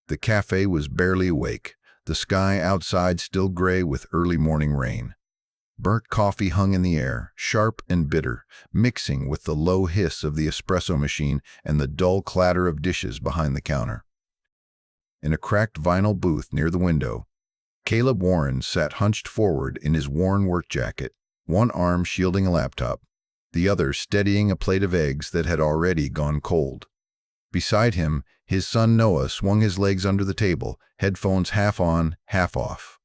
The cafe was barely awake, the sky outside still gray with early morning rain. Burnt coffee hung in the air, sharp and bitter, mixing with the low hiss of the espresso machine and the dull clatter of dishes behind the counter. In a cracked vinyl booth near the window, Caleb Warren sat hunched forward in his worn work jacket, one arm shielding a laptop, the other steadying a plate of eggs that had already gone cold. Beside him, his son Noah swung his legs under the table, headphones half on, half off.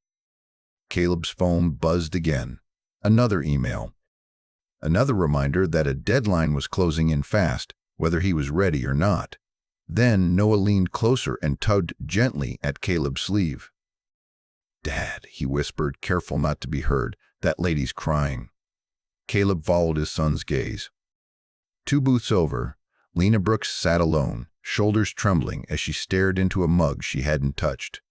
Caleb's phone buzzed again. Another email. Another reminder that a deadline was closing in fast, whether he was ready or not. Then Noah leaned closer and tugged gently at Caleb's sleeve. "Dad," he whispered, careful not to be heard, "that lady's crying." Caleb followed his son's gaze. 2 booths over, Lena Brooks sat alone, shoulders trembling as she stared into a mug she hadn't touched.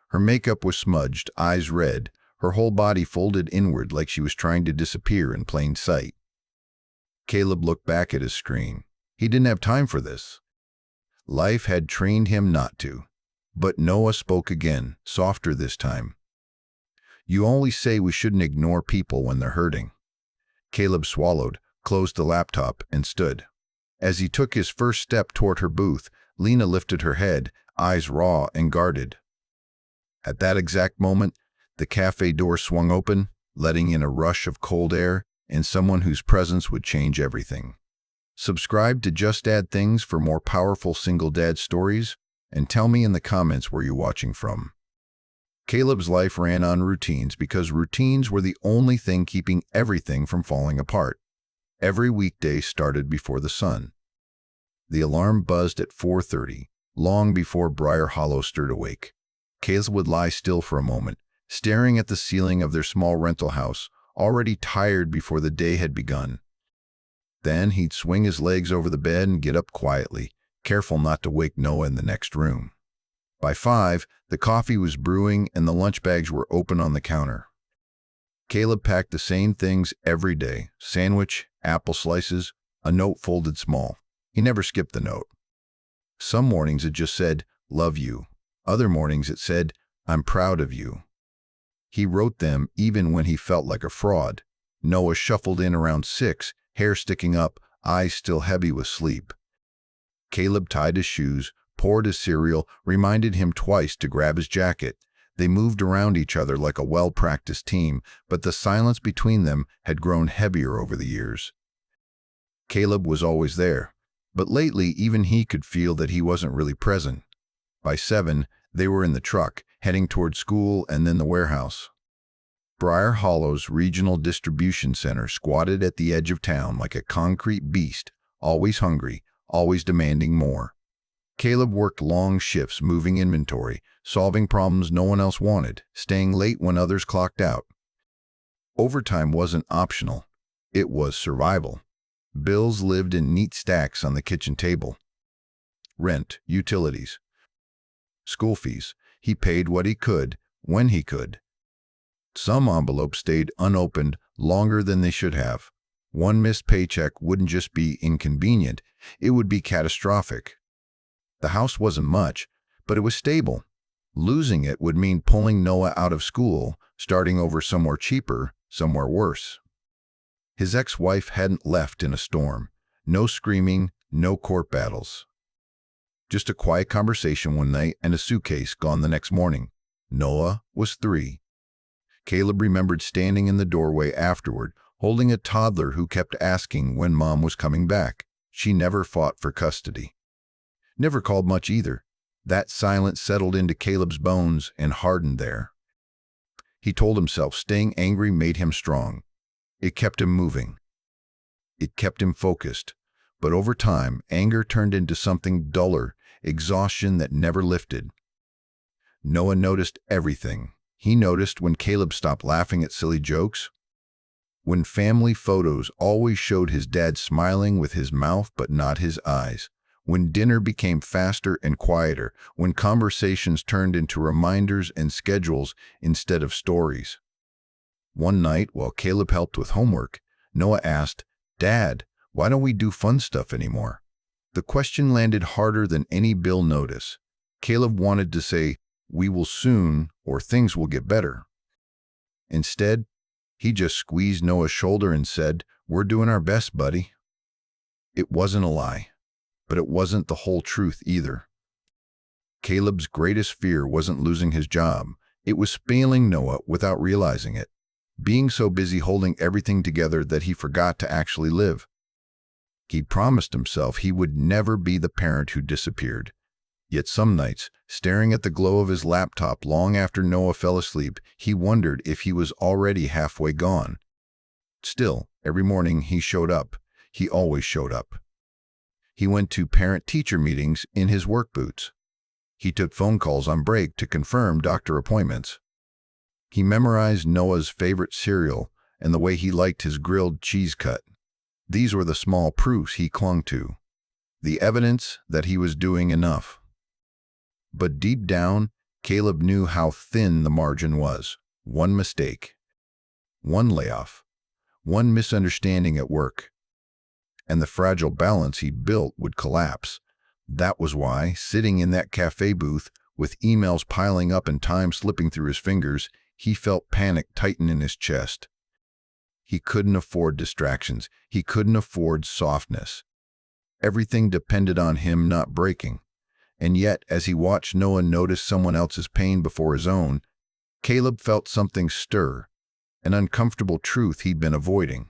Her makeup was smudged, eyes red, her whole body folded inward like she was trying to disappear in plain sight. Caleb looked back at his screen. He didn't have time for this. Life had trained him not to. But Noah spoke again, softer this time. "You always say we shouldn't ignore people when they're hurting." Caleb swallowed, closed the laptop, and stood. As he took his first step toward her booth, Lena lifted her head, eyes raw and guarded. At that exact moment, the cafe door swung open, letting in a rush of cold air and someone whose presence would change everything. Subscribe to Just Dad Things for more powerful single dad stories, and tell me in the comments where you're watching from. Caleb's life ran on routines because routines were the only thing keeping everything from falling apart. Every weekday started before the sun. The alarm buzzed at 4:30, long before Briar Hollow stirred awake. Caleb would lie still for a moment, staring at the ceiling of their small rental house, already tired before the day had begun. Then he'd swing his legs over the bed and get up quietly, careful not to wake Noah in the next room. By 5, the coffee was brewing and the lunch bags were open on the counter. Caleb packed the same things every day: sandwich, apple slices, a note folded small. He never skipped the note. Some mornings it just said, "Love you." Other mornings it said, "I'm proud of you." He wrote them even when he felt like a fraud. Noah shuffled in around 6, hair sticking up, eyes still heavy with sleep. Caleb tied his shoes, poured his cereal, reminded him twice to grab his jacket. They moved around each other like a well-practiced team, but the silence between them had grown heavier over the years. Caleb was always there, but lately even he could feel that he wasn't really present. By 7, they were in the truck, heading toward school and then the warehouse. Briar Hollow's regional distribution center squatted at the edge of town like a concrete beast, always hungry, always demanding more. Caleb worked long shifts moving inventory, solving problems no one else wanted, staying late when others clocked out. Overtime wasn't optional. It was survival. Bills lived in neat stacks on the kitchen table. Rent, utilities, school fees. He paid what he could, when he could. Some envelopes stayed unopened longer than they should have. One missed paycheck wouldn't just be inconvenient, it would be catastrophic. The house wasn't much, but it was stable. Losing it would mean pulling Noah out of school, starting over somewhere cheaper, somewhere worse. His ex-wife hadn't left in a storm. No screaming, no court battles. Just a quiet conversation one night and a suitcase gone the next morning. Noah was 3. Caleb remembered standing in the doorway afterward, holding a toddler who kept asking when Mom was coming back. She never fought for custody. Never called much either. That silence settled into Caleb's bones and hardened there. He told himself staying angry made him strong. It kept him moving. It kept him focused. But over time, anger turned into something duller, exhaustion that never lifted. Noah noticed everything. He noticed when Caleb stopped laughing at silly jokes, when family photos always showed his dad smiling with his mouth but not his eyes, when dinner became faster and quieter, when conversations turned into reminders and schedules instead of stories. One night, while Caleb helped with homework, Noah asked, "Dad, why don't we do fun stuff anymore?" The question landed harder than any bill notice. Caleb wanted to say, "We will soon," or "Things will get better." Instead, he just squeezed Noah's shoulder and said, "We're doing our best, buddy." It wasn't a lie, but it wasn't the whole truth either. Caleb's greatest fear wasn't losing his job. It was failing Noah without realizing it, being so busy holding everything together that he forgot to actually live. He promised himself he would never be the parent who disappeared. Yet some nights, staring at the glow of his laptop long after Noah fell asleep, he wondered if he was already halfway gone. Still, every morning he showed up. He always showed up. He went to parent-teacher meetings in his work boots. He took phone calls on break to confirm doctor appointments. He memorized Noah's favorite cereal and the way he liked his grilled cheese cut. These were the small proofs he clung to, the evidence that he was doing enough. But deep down, Caleb knew how thin the margin was. One mistake, one layoff, one misunderstanding at work, and the fragile balance he'd built would collapse. That was why, sitting in that cafe booth, with emails piling up and time slipping through his fingers, he felt panic tighten in his chest. He couldn't afford distractions. He couldn't afford softness. Everything depended on him not breaking. And yet, as he watched Noah notice someone else's pain before his own, Caleb felt something stir, an uncomfortable truth he'd been avoiding.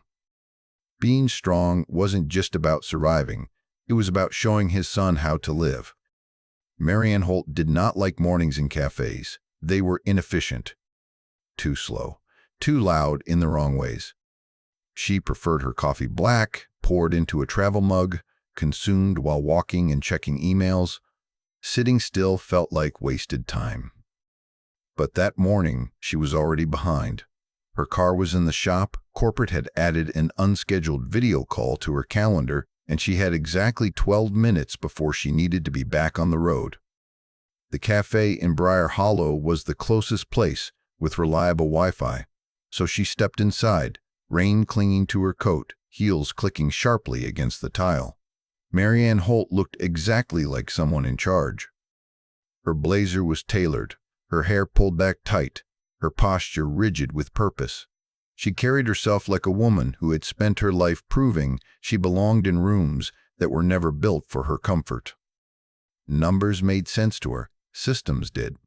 Being strong wasn't just about surviving. It was about showing his son how to live. Marianne Holt did not like mornings in cafes. They were inefficient, too slow, too loud in the wrong ways. She preferred her coffee black, poured into a travel mug, consumed while walking and checking emails. Sitting still felt like wasted time. But that morning, she was already behind. Her car was in the shop, corporate had added an unscheduled video call to her calendar, and she had exactly 12 minutes before she needed to be back on the road. The cafe in Briar Hollow was the closest place, with reliable Wi-Fi, so she stepped inside, rain clinging to her coat, heels clicking sharply against the tile. Marianne Holt looked exactly like someone in charge. Her blazer was tailored, her hair pulled back tight, her posture rigid with purpose. She carried herself like a woman who had spent her life proving she belonged in rooms that were never built for her comfort. Numbers made sense to her, systems did.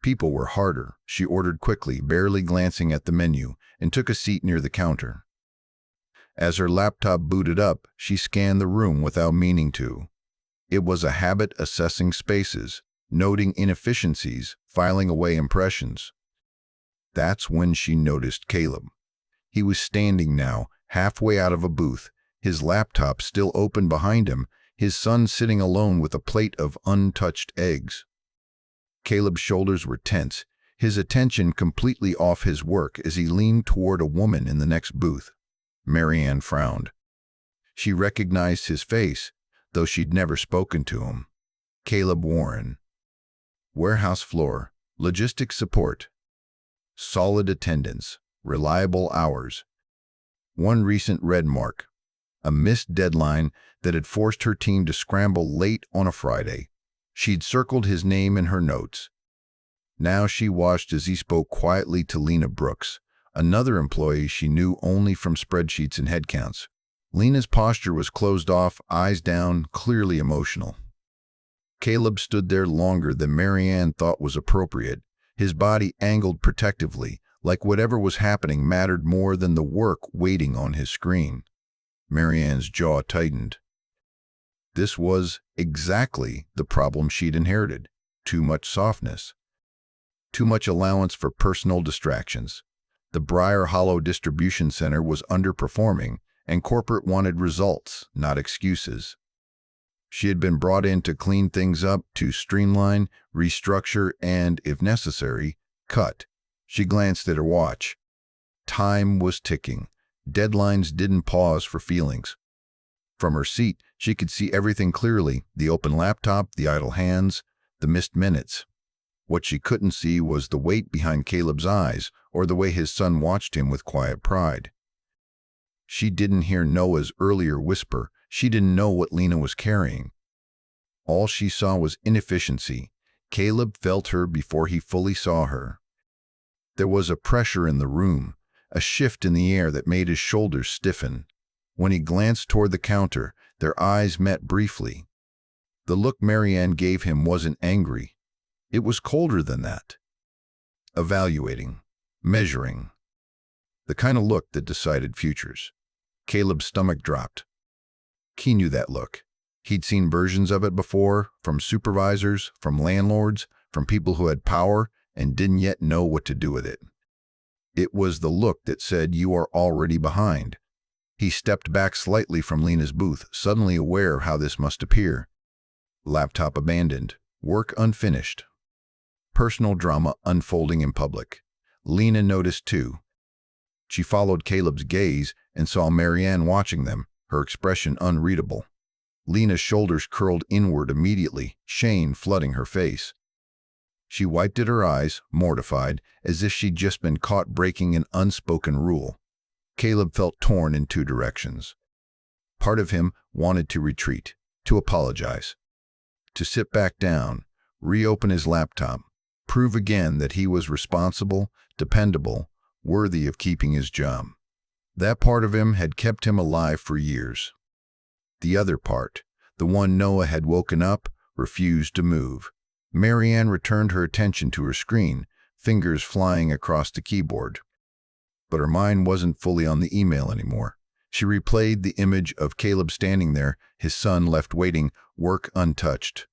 People were harder. She ordered quickly, barely glancing at the menu, and took a seat near the counter. As her laptop booted up, she scanned the room without meaning to. It was a habit assessing spaces, noting inefficiencies, filing away impressions. That's when she noticed Caleb. He was standing now, halfway out of a booth, his laptop still open behind him, his son sitting alone with a plate of untouched eggs. Caleb's shoulders were tense, his attention completely off his work as he leaned toward a woman in the next booth. Marianne frowned. She recognized his face, though she'd never spoken to him. Caleb Warren. Warehouse floor, logistics support. Solid attendance, reliable hours. One recent red mark, a missed deadline that had forced her team to scramble late on a Friday. She'd circled his name in her notes. Now she watched as he spoke quietly to Lena Brooks, another employee she knew only from spreadsheets and headcounts. Lena's posture was closed off, eyes down, clearly emotional. Caleb stood there longer than Marianne thought was appropriate, his body angled protectively, like whatever was happening mattered more than the work waiting on his screen. Marianne's jaw tightened. This was exactly the problem she'd inherited. Too much softness. Too much allowance for personal distractions. The Briar Hollow distribution center was underperforming, and corporate wanted results, not excuses. She had been brought in to clean things up, to streamline, restructure, and, if necessary, cut. She glanced at her watch. Time was ticking. Deadlines didn't pause for feelings. From her seat, she could see everything clearly, the open laptop, the idle hands, the missed minutes. What she couldn't see was the weight behind Caleb's eyes, or the way his son watched him with quiet pride. She didn't hear Noah's earlier whisper. She didn't know what Lena was carrying. All she saw was inefficiency, Caleb felt her before he fully saw her. There was a pressure in the room, a shift in the air that made his shoulders stiffen. When he glanced toward the counter, their eyes met briefly. The look Marianne gave him wasn't angry. It was colder than that. Evaluating. Measuring. The kind of look that decided futures. Caleb's stomach dropped. He knew that look. He'd seen versions of it before, from supervisors, from landlords, from people who had power and didn't yet know what to do with it. It was the look that said, "You are already behind." He stepped back slightly from Lena's booth, suddenly aware of how this must appear. Laptop abandoned. Work unfinished. Personal drama unfolding in public. Lena noticed too. She followed Caleb's gaze and saw Marianne watching them, her expression unreadable. Lena's shoulders curled inward immediately, shame flooding her face. She wiped at her eyes, mortified, as if she'd just been caught breaking an unspoken rule. Caleb felt torn in two directions. Part of him wanted to retreat, to apologize, to sit back down, reopen his laptop, prove again that he was responsible, dependable, worthy of keeping his job. That part of him had kept him alive for years. The other part, the one Noah had woken up, refused to move. Marianne returned her attention to her screen, fingers flying across the keyboard. But her mind wasn't fully on the email anymore. She replayed the image of Caleb standing there, his son left waiting, work untouched.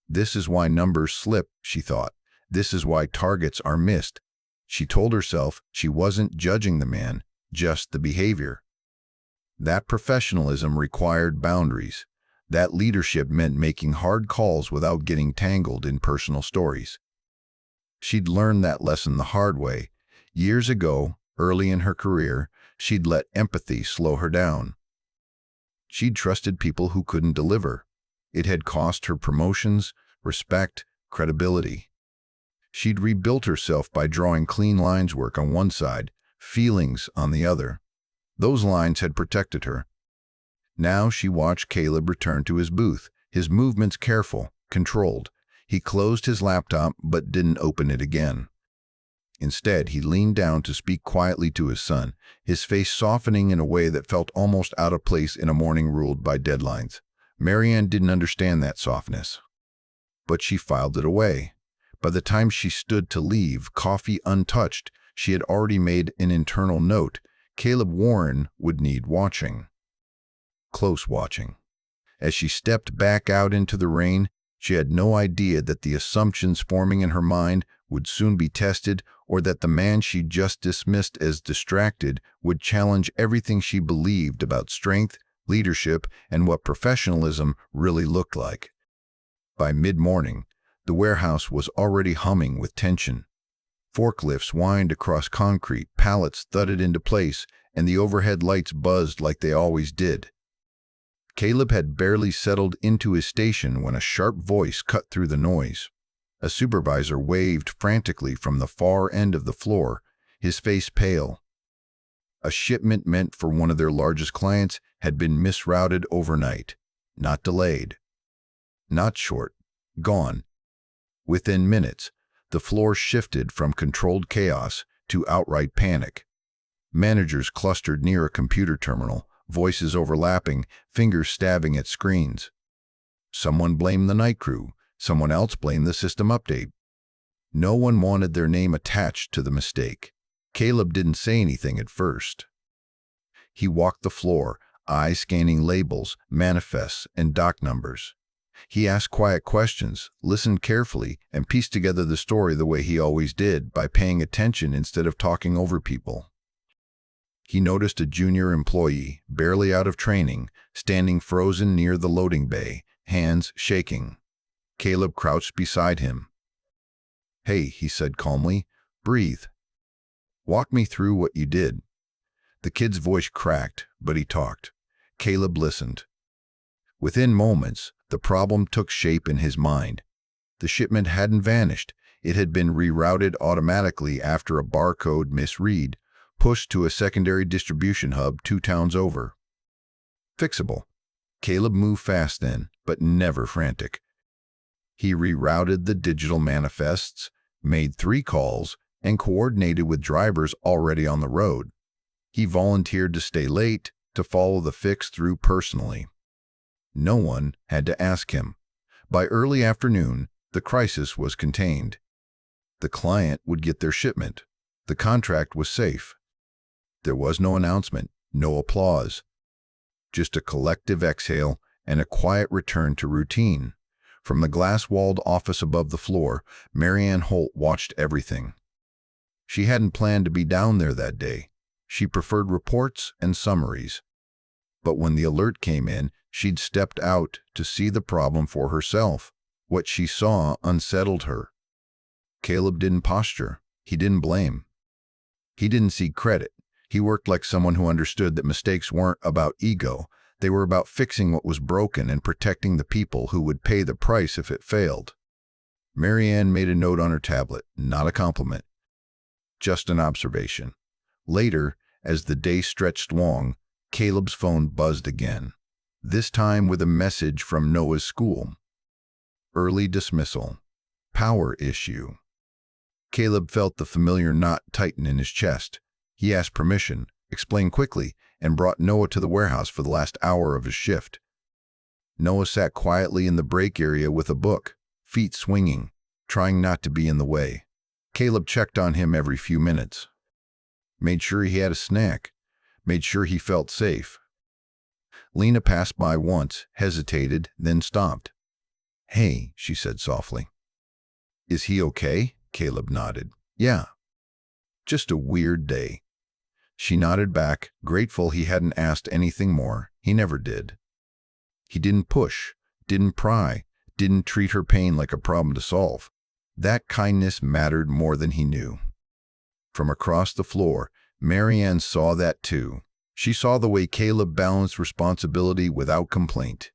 This is why numbers slip, she thought. This is why targets are missed. She told herself she wasn't judging the man, just the behavior. That professionalism required boundaries. That leadership meant making hard calls without getting tangled in personal stories. She'd learned that lesson the hard way. Years ago, early in her career, she'd let empathy slow her down. She'd trusted people who couldn't deliver. It had cost her promotions, respect, credibility. She'd rebuilt herself by drawing clean lines work on one side, feelings on the other. Those lines had protected her. Now she watched Caleb return to his booth, his movements careful, controlled. He closed his laptop but didn't open it again. Instead, he leaned down to speak quietly to his son, his face softening in a way that felt almost out of place in a morning ruled by deadlines. Marianne didn't understand that softness, but she filed it away. By the time she stood to leave, coffee untouched, she had already made an internal note. Caleb Warren would need watching. Close watching. As she stepped back out into the rain, she had no idea that the assumptions forming in her mind would soon be tested, or that the man she just dismissed as distracted would challenge everything she believed about strength, leadership, and what professionalism really looked like. By mid-morning, the warehouse was already humming with tension. Forklifts whined across concrete, pallets thudded into place, and the overhead lights buzzed like they always did. Caleb had barely settled into his station when a sharp voice cut through the noise. A supervisor waved frantically from the far end of the floor, his face pale. A shipment meant for one of their largest clients had been misrouted overnight. Not delayed. Not short. Gone. Within minutes, the floor shifted from controlled chaos to outright panic. Managers clustered near a computer terminal, voices overlapping, fingers stabbing at screens. Someone blamed the night crew, someone else blamed the system update. No one wanted their name attached to the mistake. Caleb didn't say anything at first. He walked the floor, eyes scanning labels, manifests, and doc numbers. He asked quiet questions, listened carefully, and pieced together the story the way he always did, by paying attention instead of talking over people. He noticed a junior employee, barely out of training, standing frozen near the loading bay, hands shaking. Caleb crouched beside him. "Hey," he said calmly, "breathe. Walk me through what you did." The kid's voice cracked, but he talked. Caleb listened. Within moments, the problem took shape in his mind. The shipment hadn't vanished. It had been rerouted automatically after a barcode misread, pushed to a secondary distribution hub 2 towns over. Fixable. Caleb moved fast then, but never frantic. He rerouted the digital manifests, made 3 calls, and coordinated with drivers already on the road. He volunteered to stay late, to follow the fix through personally. No one had to ask him. By early afternoon, the crisis was contained. The client would get their shipment. The contract was safe. There was no announcement, no applause. Just a collective exhale and a quiet return to routine. From the glass-walled office above the floor, Marianne Holt watched everything. She hadn't planned to be down there that day. She preferred reports and summaries. But when the alert came in, she'd stepped out to see the problem for herself. What she saw unsettled her. Caleb didn't posture. He didn't blame. He didn't seek credit. He worked like someone who understood that mistakes weren't about ego. They were about fixing what was broken and protecting the people who would pay the price if it failed. Marianne made a note on her tablet, not a compliment, just an observation. Later, as the day stretched long, Caleb's phone buzzed again, this time with a message from Noah's school. Early dismissal. Power issue. Caleb felt the familiar knot tighten in his chest. He asked permission, explained quickly, and brought Noah to the warehouse for the last hour of his shift. Noah sat quietly in the break area with a book, feet swinging, trying not to be in the way. Caleb checked on him every few minutes. Made sure he had a snack, made sure he felt safe. Lena passed by once, hesitated, then stopped. "Hey," she said softly. "Is he okay?" Caleb nodded. "Yeah. Just a weird day." She nodded back, grateful he hadn't asked anything more. He never did. He didn't push, didn't pry, didn't treat her pain like a problem to solve. That kindness mattered more than he knew. From across the floor, Marianne saw that too. She saw the way Caleb balanced responsibility without complaint.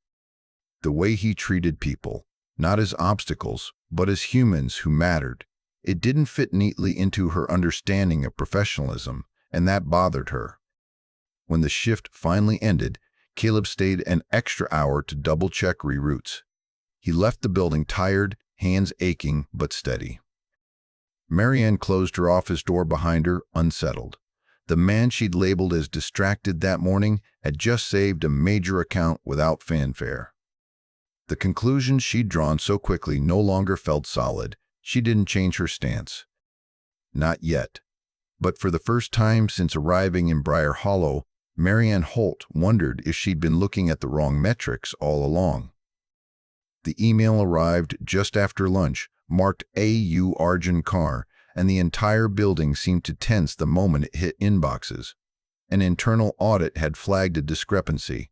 The way he treated people, not as obstacles, but as humans who mattered. It didn't fit neatly into her understanding of professionalism, and that bothered her. When the shift finally ended, Caleb stayed an extra hour to double-check reroutes. He left the building tired, hands aching, but steady. Marianne closed her office door behind her, unsettled. The man she'd labeled as distracted that morning had just saved a major account without fanfare. The conclusions she'd drawn so quickly no longer felt solid. She didn't change her stance. Not yet. But for the first time since arriving in Briar Hollow, Marianne Holt wondered if she'd been looking at the wrong metrics all along. The email arrived just after lunch, marked A.U. Arjun Car, and the entire building seemed to tense the moment it hit inboxes. An internal audit had flagged a discrepancy.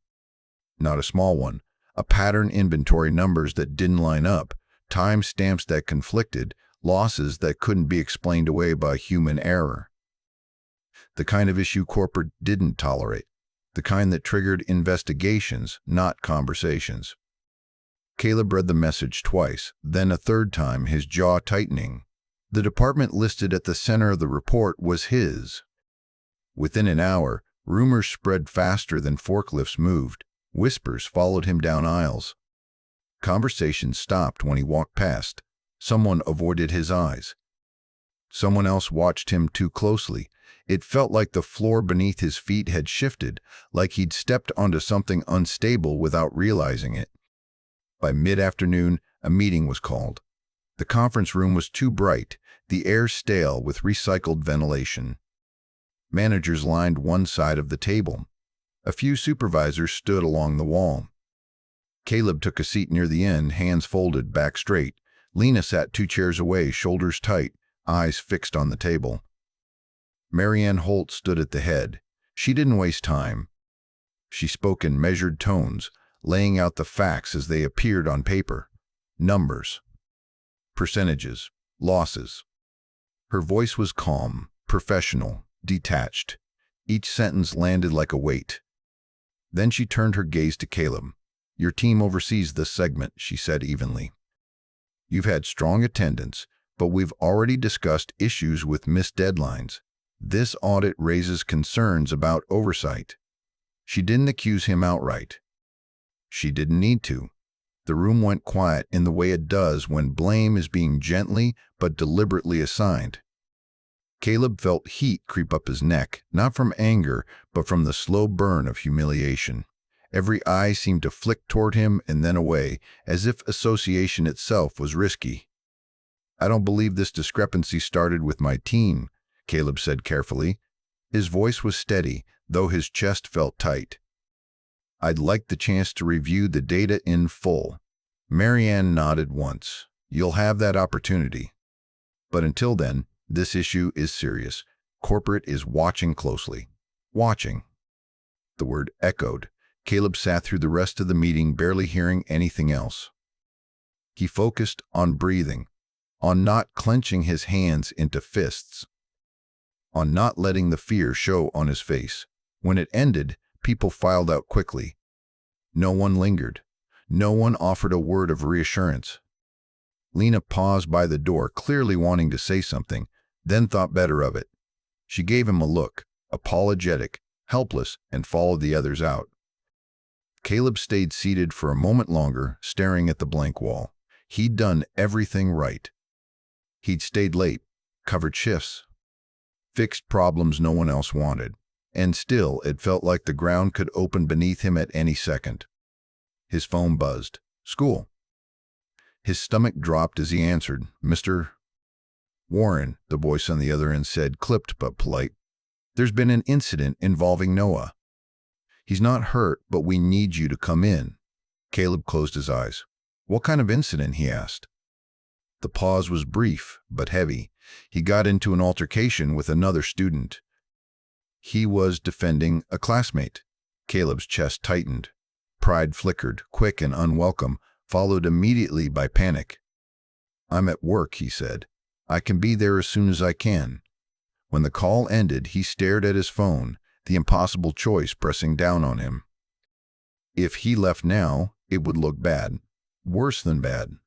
Not a small one. A pattern, inventory numbers that didn't line up, timestamps that conflicted, losses that couldn't be explained away by human error. The kind of issue corporate didn't tolerate. The kind that triggered investigations, not conversations. Caleb read the message twice, then a third time, his jaw tightening. The department listed at the center of the report was his. Within an hour, rumors spread faster than forklifts moved. Whispers followed him down aisles. Conversations stopped when he walked past. Someone avoided his eyes. Someone else watched him too closely. It felt like the floor beneath his feet had shifted, like he'd stepped onto something unstable without realizing it. By mid-afternoon, a meeting was called. The conference room was too bright, the air stale with recycled ventilation. Managers lined one side of the table. A few supervisors stood along the wall. Caleb took a seat near the end, hands folded, back straight. Lena sat 2 chairs away, shoulders tight, eyes fixed on the table. Marianne Holt stood at the head. She didn't waste time. She spoke in measured tones, laying out the facts as they appeared on paper. Numbers. Percentages. Losses. Her voice was calm, professional, detached. Each sentence landed like a weight. Then she turned her gaze to Caleb. "Your team oversees this segment," she said evenly. "You've had strong attendance, but we've already discussed issues with missed deadlines. This audit raises concerns about oversight." She didn't accuse him outright. She didn't need to. The room went quiet in the way it does when blame is being gently but deliberately assigned. Caleb felt heat creep up his neck, not from anger, but from the slow burn of humiliation. Every eye seemed to flick toward him and then away, as if association itself was risky. "I don't believe this discrepancy started with my team," Caleb said carefully. His voice was steady, though his chest felt tight. "I'd like the chance to review the data in full." Marianne nodded once. "You'll have that opportunity. But until then, this issue is serious. Corporate is watching closely." Watching. The word echoed. Caleb sat through the rest of the meeting, barely hearing anything else. He focused on breathing, on not clenching his hands into fists, on not letting the fear show on his face. When it ended, people filed out quickly. No one lingered. No one offered a word of reassurance. Lena paused by the door, clearly wanting to say something, then thought better of it. She gave him a look, apologetic, helpless, and followed the others out. Caleb stayed seated for a moment longer, staring at the blank wall. He'd done everything right. He'd stayed late, covered shifts, fixed problems no one else wanted, and still it felt like the ground could open beneath him at any second. His phone buzzed. School. His stomach dropped as he answered. "Mr. Warren," the voice on the other end said, clipped but polite. "There's been an incident involving Noah. He's not hurt, but we need you to come in." Caleb closed his eyes. "What kind of incident?" he asked. The pause was brief, but heavy. He got into an altercation with another student. He was defending a classmate. Caleb's chest tightened. Pride flickered, quick and unwelcome, followed immediately by panic. "I'm at work," he said. "I can be there as soon as I can." When the call ended, he stared at his phone, the impossible choice pressing down on him. If he left now, it would look bad. Worse than bad.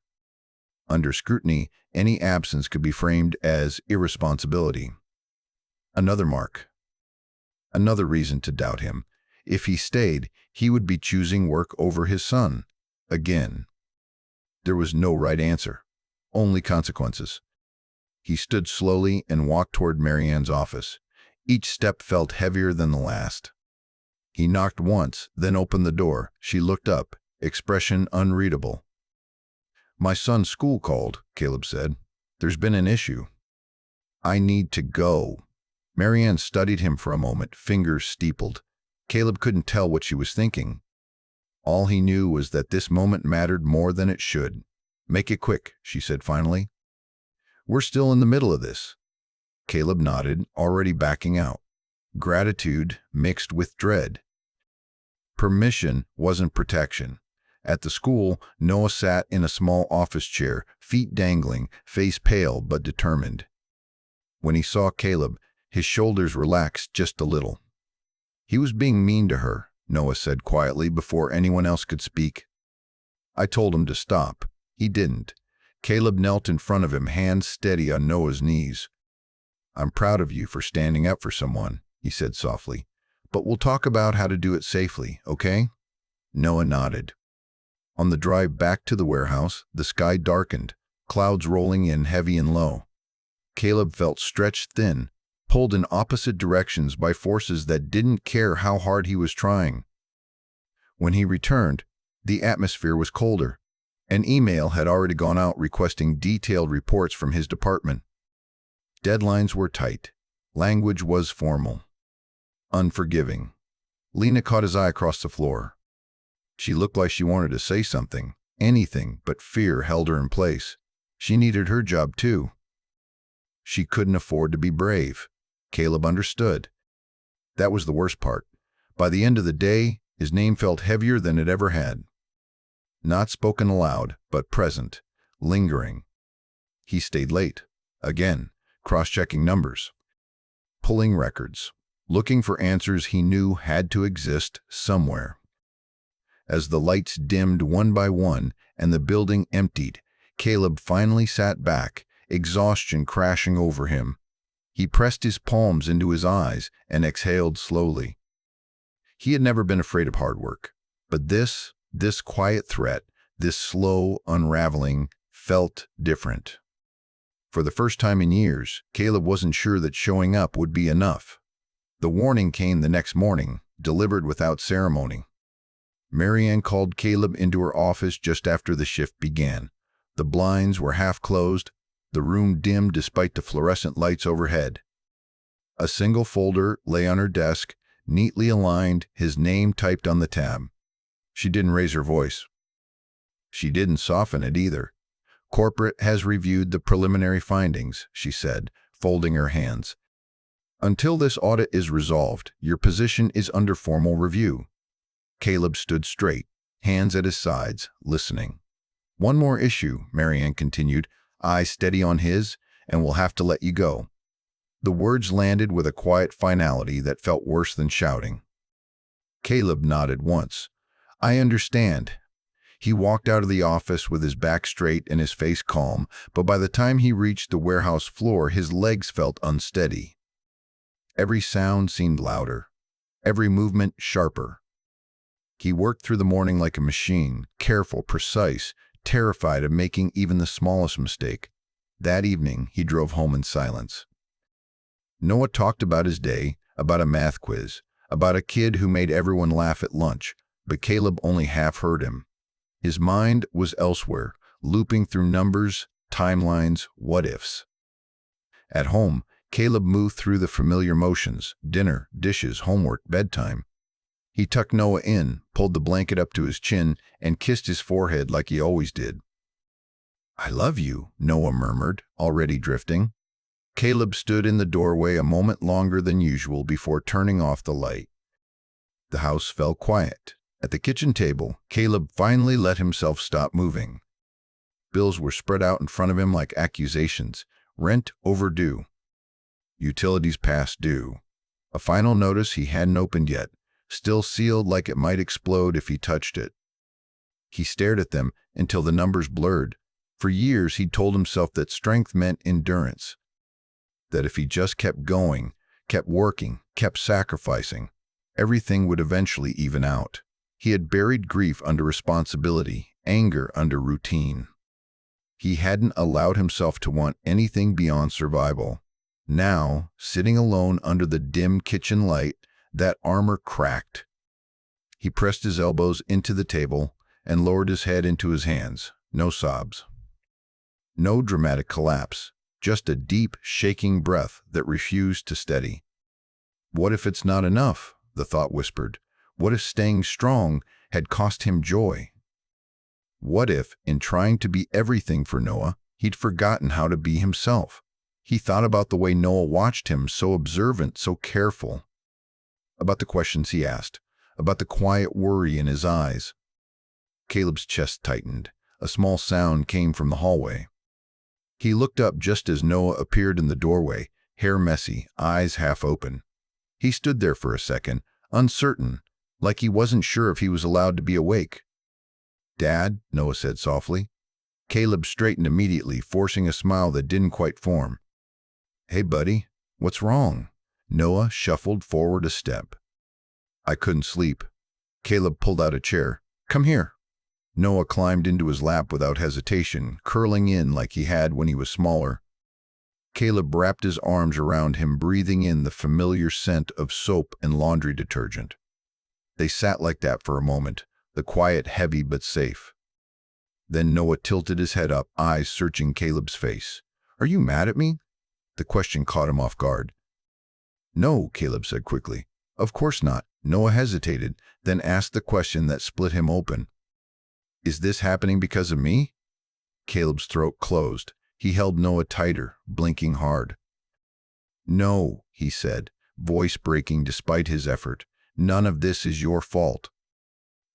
Under scrutiny, any absence could be framed as irresponsibility. Another mark. Another reason to doubt him. If he stayed, he would be choosing work over his son. Again. There was no right answer. Only consequences. He stood slowly and walked toward Marianne's office. Each step felt heavier than the last. He knocked once, then opened the door. She looked up, expression unreadable. "My son's school called," Caleb said. "There's been an issue." "I need to go." Marianne studied him for a moment, fingers steepled. Caleb couldn't tell what she was thinking. All he knew was that this moment mattered more than it should. "Make it quick," she said finally. "We're still in the middle of this." Caleb nodded, already backing out. Gratitude mixed with dread. Permission wasn't protection. At the school, Noah sat in a small office chair, feet dangling, face pale but determined. When he saw Caleb, his shoulders relaxed just a little. "He was being mean to her," Noah said quietly before anyone else could speak. "I told him to stop. He didn't." Caleb knelt in front of him, hands steady on Noah's knees. "I'm proud of you for standing up for someone," he said softly. "But we'll talk about how to do it safely, okay?" Noah nodded. On the drive back to the warehouse, the sky darkened, clouds rolling in heavy and low. Caleb felt stretched thin, pulled in opposite directions by forces that didn't care how hard he was trying. When he returned, the atmosphere was colder. An email had already gone out requesting detailed reports from his department. Deadlines were tight. Language was formal. Unforgiving. Lena caught his eye across the floor. She looked like she wanted to say something, anything, but fear held her in place. She needed her job too. She couldn't afford to be brave. Caleb understood. That was the worst part. By the end of the day, his name felt heavier than it ever had. Not spoken aloud, but present, lingering. He stayed late. Again, cross-checking numbers. Pulling records. Looking for answers he knew had to exist somewhere. As the lights dimmed one by one and the building emptied, Caleb finally sat back, exhaustion crashing over him. He pressed his palms into his eyes and exhaled slowly. He had never been afraid of hard work, but this quiet threat, This slow unraveling felt different. For the first time in years, Caleb wasn't sure that showing up would be enough. The warning came the next morning, delivered without ceremony. Marianne called Caleb into her office just after the shift began. The blinds were half closed, the room dim despite the fluorescent lights overhead. A single folder lay on her desk, neatly aligned, his name typed on the tab. She didn't raise her voice. She didn't soften it either. "Corporate has reviewed the preliminary findings," she said, folding her hands. "Until this audit is resolved, your position is under formal review." Caleb stood straight, hands at his sides, listening. "One more issue," Marianne continued, eyes steady on his, "and we'll have to let you go." The words landed with a quiet finality that felt worse than shouting. Caleb nodded once. "I understand." He walked out of the office with his back straight and his face calm, but by the time he reached the warehouse floor, his legs felt unsteady. Every sound seemed louder, every movement sharper. He worked through the morning like a machine, careful, precise, terrified of making even the smallest mistake. That evening, he drove home in silence. Noah talked about his day, about a math quiz, about a kid who made everyone laugh at lunch, but Caleb only half heard him. His mind was elsewhere, looping through numbers, timelines, what-ifs. At home, Caleb moved through the familiar motions: dinner, dishes, homework, bedtime. He tucked Noah in, pulled the blanket up to his chin, and kissed his forehead like he always did. "I love you," Noah murmured, already drifting. Caleb stood in the doorway a moment longer than usual before turning off the light. The house fell quiet. At the kitchen table, Caleb finally let himself stop moving. Bills were spread out in front of him like accusations. Rent overdue. Utilities past due. A final notice he hadn't opened yet, still sealed like it might explode if he touched it. He stared at them until the numbers blurred. For years he'd told himself that strength meant endurance. That if he just kept going, kept working, kept sacrificing, everything would eventually even out. He had buried grief under responsibility, anger under routine. He hadn't allowed himself to want anything beyond survival. Now, sitting alone under the dim kitchen light, that armor cracked. He pressed his elbows into the table and lowered his head into his hands. No sobs. No dramatic collapse. Just a deep, shaking breath that refused to steady. What if it's not enough? The thought whispered. What if staying strong had cost him joy? What if, in trying to be everything for Noah, he'd forgotten how to be himself? He thought about the way Noah watched him, so observant, so careful. About the questions he asked, about the quiet worry in his eyes. Caleb's chest tightened. A small sound came from the hallway. He looked up just as Noah appeared in the doorway, hair messy, eyes half open. He stood there for a second, uncertain, like he wasn't sure if he was allowed to be awake. "Dad," Noah said softly. Caleb straightened immediately, forcing a smile that didn't quite form. "Hey, buddy, what's wrong?" Noah shuffled forward a step. "I couldn't sleep." Caleb pulled out a chair. "Come here." Noah climbed into his lap without hesitation, curling in like he had when he was smaller. Caleb wrapped his arms around him, breathing in the familiar scent of soap and laundry detergent. They sat like that for a moment, the quiet heavy but safe. Then Noah tilted his head up, eyes searching Caleb's face. "Are you mad at me?" The question caught him off guard. "No," Caleb said quickly. "Of course not." Noah hesitated, then asked the question that split him open. "Is this happening because of me?" Caleb's throat closed. He held Noah tighter, blinking hard. "No," he said, voice breaking despite his effort. "None of this is your fault."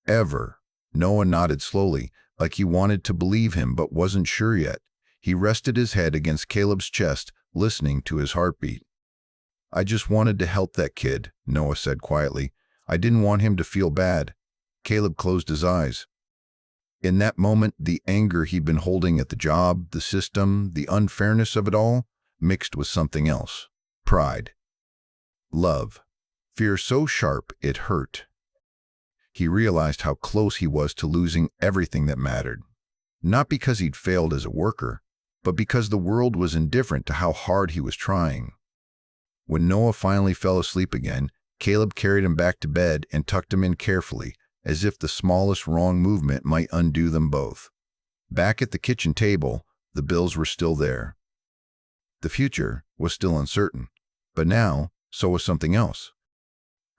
"Ever." Noah nodded slowly, like he wanted to believe him but wasn't sure yet. He rested his head against Caleb's chest, listening to his heartbeat. "I just wanted to help that kid," Noah said quietly. "I didn't want him to feel bad." Caleb closed his eyes. In that moment, the anger he'd been holding at the job, the system, the unfairness of it all, mixed with something else. Pride. Love. Fear so sharp it hurt. He realized how close he was to losing everything that mattered. Not because he'd failed as a worker, but because the world was indifferent to how hard he was trying. When Noah finally fell asleep again, Caleb carried him back to bed and tucked him in carefully, as if the smallest wrong movement might undo them both. Back at the kitchen table, the bills were still there. The future was still uncertain, but now, so was something else.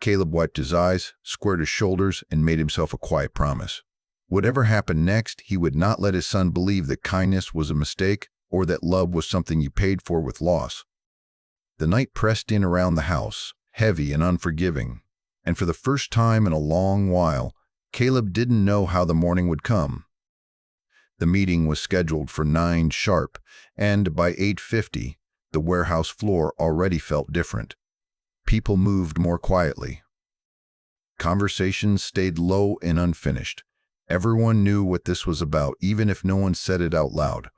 Caleb wiped his eyes, squared his shoulders, and made himself a quiet promise. Whatever happened next, he would not let his son believe that kindness was a mistake or that love was something you paid for with loss. The night pressed in around the house, heavy and unforgiving, and for the first time in a long while, Caleb didn't know how the morning would come. The meeting was scheduled for 9 sharp, and by 8:50, the warehouse floor already felt different. People moved more quietly. Conversations stayed low and unfinished. Everyone knew what this was about, even if no one said it out loud.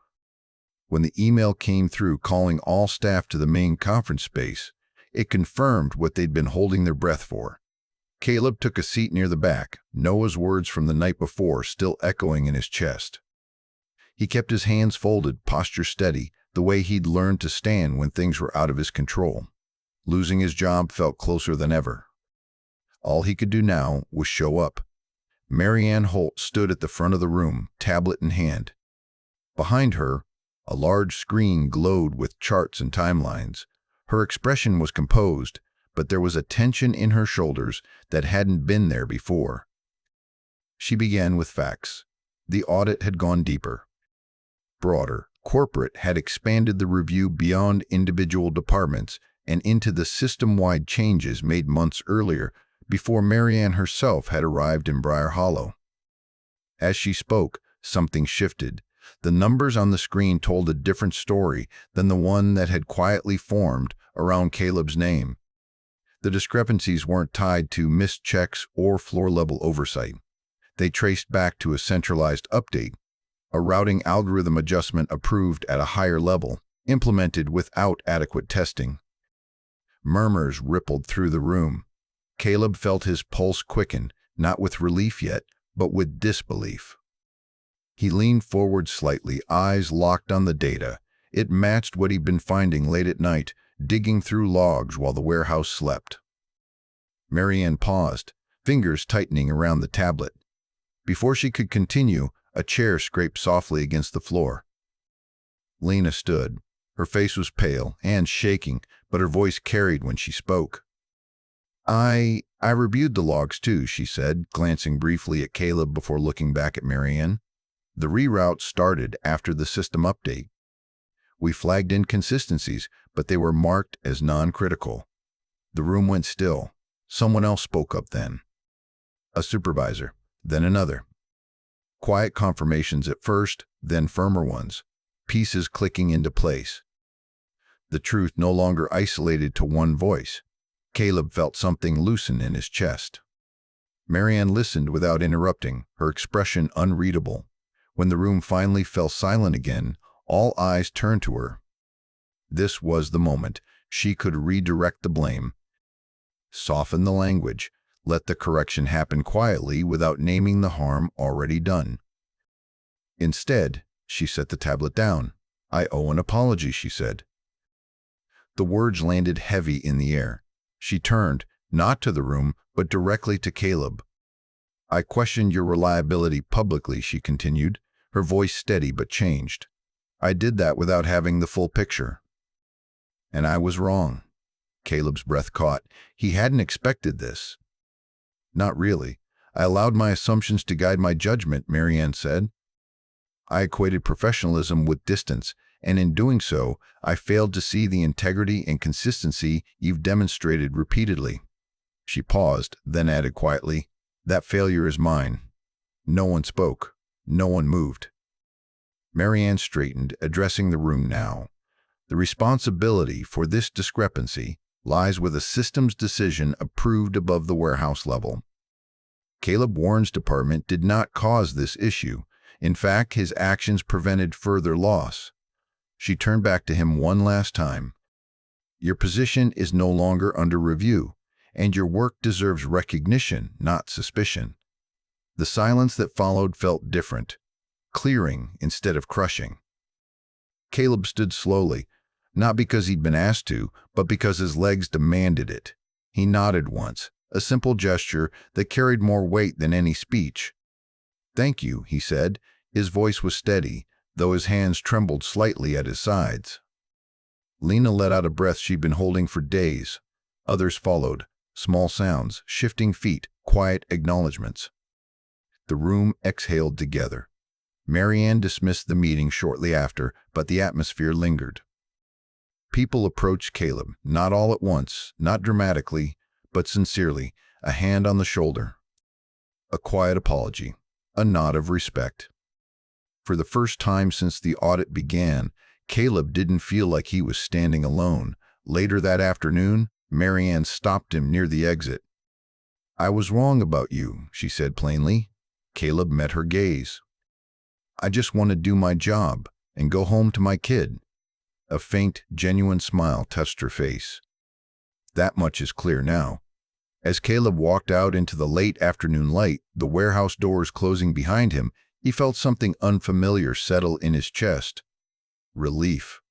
When the email came through calling all staff to the main conference space, it confirmed what they'd been holding their breath for. Caleb took a seat near the back, Noah's words from the night before still echoing in his chest. He kept his hands folded, posture steady, the way he'd learned to stand when things were out of his control. Losing his job felt closer than ever. All he could do now was show up. Marianne Holt stood at the front of the room, tablet in hand. Behind her, a large screen glowed with charts and timelines. Her expression was composed, but there was a tension in her shoulders that hadn't been there before. She began with facts. The audit had gone deeper. Broader, corporate had expanded the review beyond individual departments and into the system-wide changes made months earlier before Marianne herself had arrived in Briar Hollow. As she spoke, something shifted. The numbers on the screen told a different story than the one that had quietly formed around Caleb's name. The discrepancies weren't tied to missed checks or floor-level oversight. They traced back to a centralized update, a routing algorithm adjustment approved at a higher level, implemented without adequate testing. Murmurs rippled through the room. Caleb felt his pulse quicken, not with relief yet, but with disbelief. He leaned forward slightly, eyes locked on the data. It matched what he'd been finding late at night, digging through logs while the warehouse slept. Marianne paused, fingers tightening around the tablet. Before she could continue, a chair scraped softly against the floor. Lena stood. Her face was pale and shaking, but her voice carried when she spoke. I reviewed the logs too, she said, glancing briefly at Caleb before looking back at Marianne. The reroute started after the system update. We flagged inconsistencies, but they were marked as non-critical. The room went still. Someone else spoke up then. A supervisor, then another. Quiet confirmations at first, then firmer ones, pieces clicking into place. The truth no longer isolated to one voice. Caleb felt something loosen in his chest. Marianne listened without interrupting, her expression unreadable. When the room finally fell silent again, all eyes turned to her. This was the moment. She could redirect the blame, soften the language, let the correction happen quietly without naming the harm already done. Instead, she set the tablet down. I owe an apology, she said. The words landed heavy in the air. She turned, not to the room, but directly to Caleb. I questioned your reliability publicly, she continued, her voice steady but changed. I did that without having the full picture. And I was wrong. Caleb's breath caught. He hadn't expected this. Not really. I allowed my assumptions to guide my judgment, Marianne said. I equated professionalism with distance, and in doing so, I failed to see the integrity and consistency you've demonstrated repeatedly. She paused, then added quietly, that failure is mine. No one spoke. No one moved. Marianne straightened, addressing the room now. The responsibility for this discrepancy lies with a systems decision approved above the warehouse level. Caleb Warren's department did not cause this issue. In fact, his actions prevented further loss. She turned back to him one last time. Your position is no longer under review, and your work deserves recognition, not suspicion. The silence that followed felt different, clearing instead of crushing. Caleb stood slowly, not because he'd been asked to, but because his legs demanded it. He nodded once, a simple gesture that carried more weight than any speech. "Thank you," he said. His voice was steady, though his hands trembled slightly at his sides. Lena let out a breath she'd been holding for days. Others followed, small sounds, shifting feet, quiet acknowledgments. The room exhaled together. Marianne dismissed the meeting shortly after, but the atmosphere lingered. People approached Caleb, not all at once, not dramatically, but sincerely, a hand on the shoulder, a quiet apology, a nod of respect. For the first time since the audit began, Caleb didn't feel like he was standing alone. Later that afternoon, Marianne stopped him near the exit. "I was wrong about you," she said plainly. Caleb met her gaze. "I just want to do my job and go home to my kid." A faint, genuine smile touched her face. That much is clear now. As Caleb walked out into the late afternoon light, the warehouse doors closing behind him, he felt something unfamiliar settle in his chest. Relief.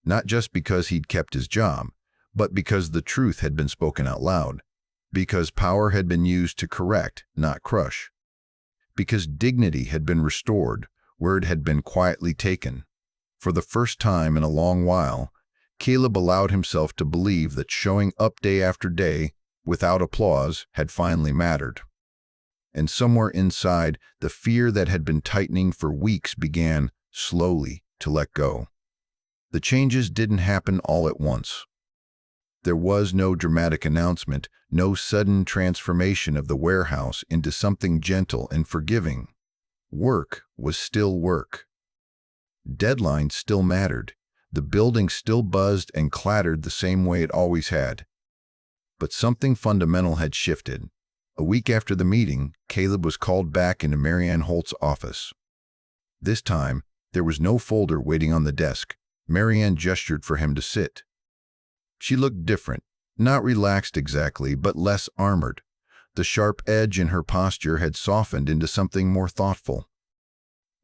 Not just because he'd kept his job, but because the truth had been spoken out loud. Because power had been used to correct, not crush. Because dignity had been restored where it had been quietly taken. For the first time in a long while, Caleb allowed himself to believe that showing up day after day, without applause, had finally mattered. And somewhere inside, the fear that had been tightening for weeks began, slowly, to let go. The changes didn't happen all at once. There was no dramatic announcement, no sudden transformation of the warehouse into something gentle and forgiving. Work was still work. Deadlines still mattered. The building still buzzed and clattered the same way it always had. But something fundamental had shifted. A week after the meeting, Caleb was called back into Marianne Holt's office. This time, there was no folder waiting on the desk. Marianne gestured for him to sit. She looked different, not relaxed exactly, but less armored. The sharp edge in her posture had softened into something more thoughtful.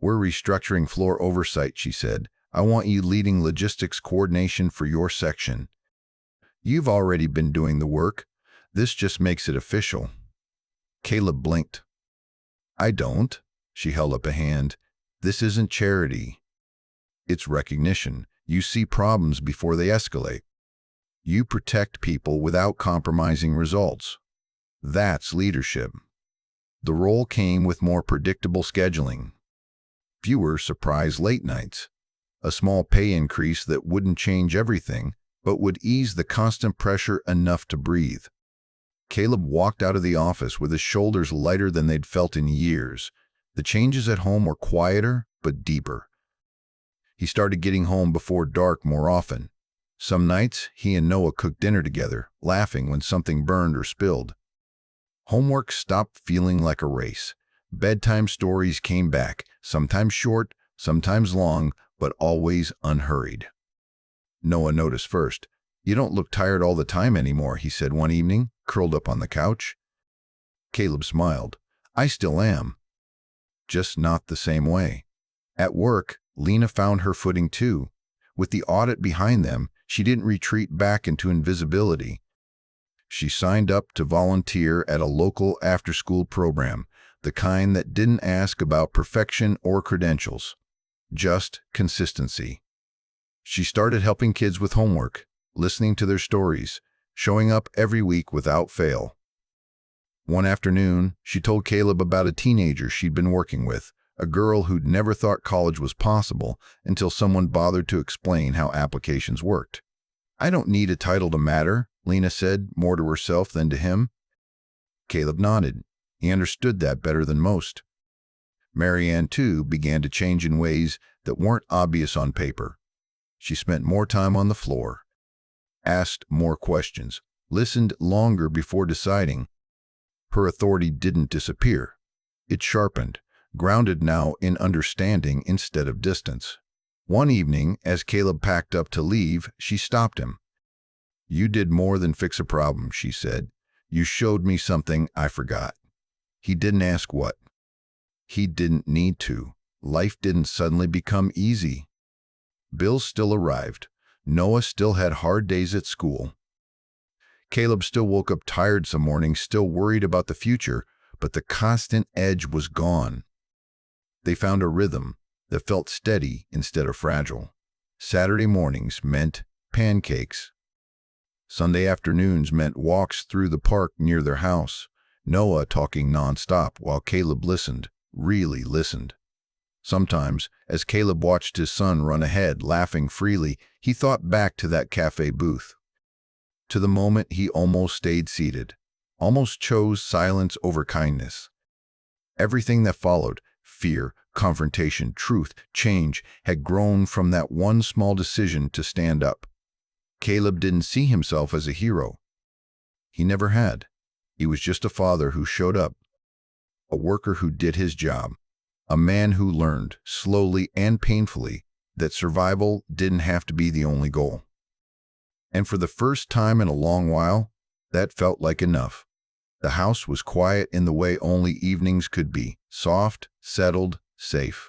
"We're restructuring floor oversight," she said. "I want you leading logistics coordination for your section. You've already been doing the work. This just makes it official." Caleb blinked. "I don't." She held up a hand. "This isn't charity. It's recognition. You see problems before they escalate. You protect people without compromising results. That's leadership." The role came with more predictable scheduling. Fewer surprise late nights. A small pay increase that wouldn't change everything, but would ease the constant pressure enough to breathe. Caleb walked out of the office with his shoulders lighter than they'd felt in years. The changes at home were quieter, but deeper. He started getting home before dark more often. Some nights, he and Noah cooked dinner together, laughing when something burned or spilled. Homework stopped feeling like a race. Bedtime stories came back, sometimes short, sometimes long, but always unhurried. Noah noticed first. "You don't look tired all the time anymore," he said one evening, curled up on the couch. Caleb smiled. "I still am. Just not the same way." At work, Lena found her footing too. With the audit behind them, she didn't retreat back into invisibility. She signed up to volunteer at a local after-school program, the kind that didn't ask about perfection or credentials, just consistency. She started helping kids with homework, listening to their stories, showing up every week without fail. One afternoon, she told Caleb about a teenager she'd been working with, a girl who'd never thought college was possible until someone bothered to explain how applications worked. "I don't need a title to matter," Lena said, more to herself than to him. Caleb nodded. He understood that better than most. Marianne, too, began to change in ways that weren't obvious on paper. She spent more time on the floor, asked more questions, listened longer before deciding. Her authority didn't disappear. It sharpened, grounded now in understanding instead of distance. One evening, as Caleb packed up to leave, she stopped him. "You did more than fix a problem," she said. "You showed me something I forgot." He didn't ask what. He didn't need to. Life didn't suddenly become easy. Bills still arrived. Noah still had hard days at school. Caleb still woke up tired some mornings, still worried about the future, but the constant edge was gone. They found a rhythm that felt steady instead of fragile. Saturday mornings meant pancakes. Sunday afternoons meant walks through the park near their house. Noah talking nonstop while Caleb listened, really listened. Sometimes, as Caleb watched his son run ahead, laughing freely, he thought back to that cafe booth. To the moment he almost stayed seated, almost chose silence over kindness. Everything that followed, fear, confrontation, truth, change, had grown from that one small decision to stand up. Caleb didn't see himself as a hero. He never had. He was just a father who showed up, a worker who did his job, a man who learned, slowly and painfully, that survival didn't have to be the only goal. And for the first time in a long while, that felt like enough. The house was quiet in the way only evenings could be, soft, settled, safe.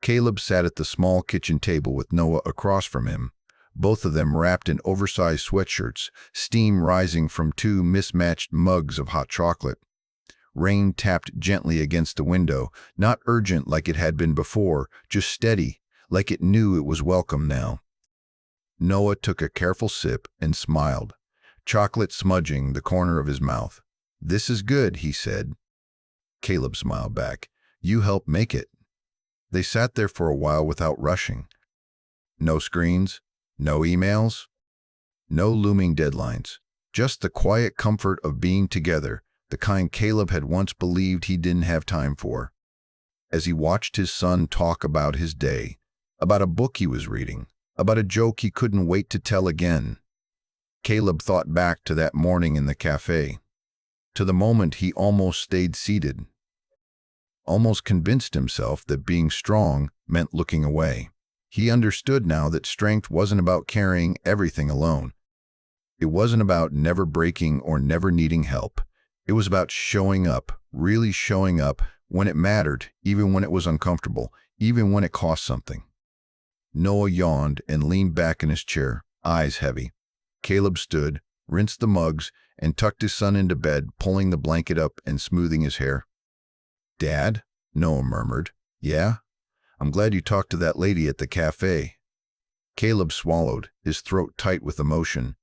Caleb sat at the small kitchen table with Noah across from him, both of them wrapped in oversized sweatshirts, steam rising from two mismatched mugs of hot chocolate. Rain tapped gently against the window, not urgent like it had been before, just steady, like it knew it was welcome now. Noah took a careful sip and smiled, chocolate smudging the corner of his mouth. "This is good," he said. Caleb smiled back. "You helped make it." They sat there for a while without rushing. No screens, no emails, no looming deadlines, just the quiet comfort of being together, the kind Caleb had once believed he didn't have time for. As he watched his son talk about his day, about a book he was reading, about a joke he couldn't wait to tell again, Caleb thought back to that morning in the cafe, to the moment he almost stayed seated, almost convinced himself that being strong meant looking away. He understood now that strength wasn't about carrying everything alone. It wasn't about never breaking or never needing help. It was about showing up, really showing up, when it mattered, even when it was uncomfortable, even when it cost something. Noah yawned and leaned back in his chair, eyes heavy. Caleb stood, rinsed the mugs, and tucked his son into bed, pulling the blanket up and smoothing his hair. "Dad?" Noah murmured. "Yeah? I'm glad you talked to that lady at the cafe." Caleb swallowed, his throat tight with emotion.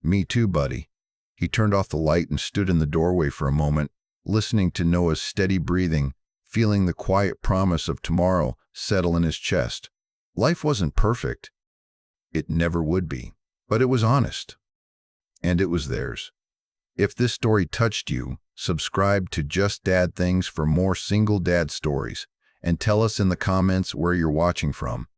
"Me too, buddy." He turned off the light and stood in the doorway for a moment, listening to Noah's steady breathing, feeling the quiet promise of tomorrow settle in his chest. Life wasn't perfect. It never would be. But it was honest. And it was theirs. If this story touched you, subscribe to Just Dad Things for more single dad stories, and tell us in the comments where you're watching from.